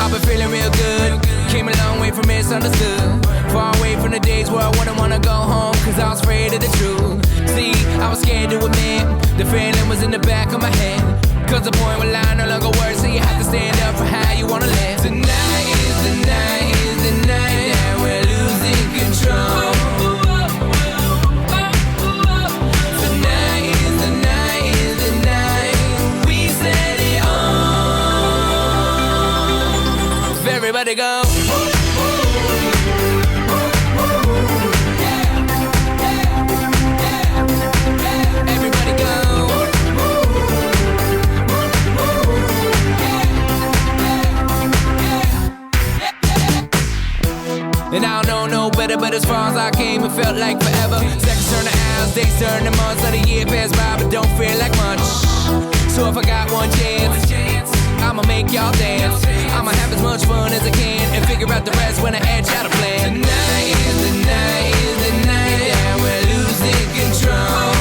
I've been feeling real good. Came a long way from misunderstood. Far away from the days where I wouldn't wanna go home, cause I was afraid of the truth. See, I was scared to admit the feeling was in the back of my head. Cause the point where line no longer works, so you have to stand up for how you wanna live. Tonight is the night, is the night that we're losing control. Tonight is the night, is the night we set it on. Everybody go. And I don't know no better, but as far as I came, it felt like forever. Seconds turn to hours, days turn to months, let a year pass by, but don't feel like much. So if I got one chance, I'ma make y'all dance. I'ma have as much fun as I can and figure out the rest when I edge out a plan. Tonight is the night, is the night that we're losing control.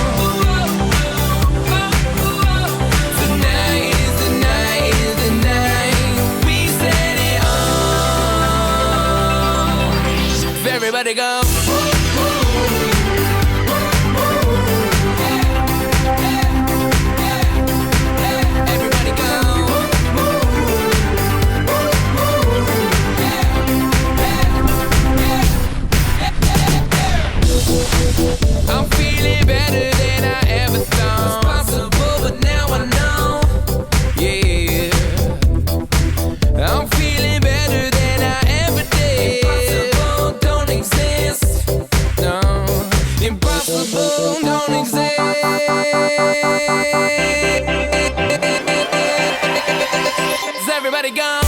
Tonight is the night, is the night we set it on. Everybody go. Everybody go. I'm feeling better than I ever thought. It's possible, but now I know. Yeah, I'm feeling better than I ever did. Impossible don't exist. No, impossible don't exist. Everybody go.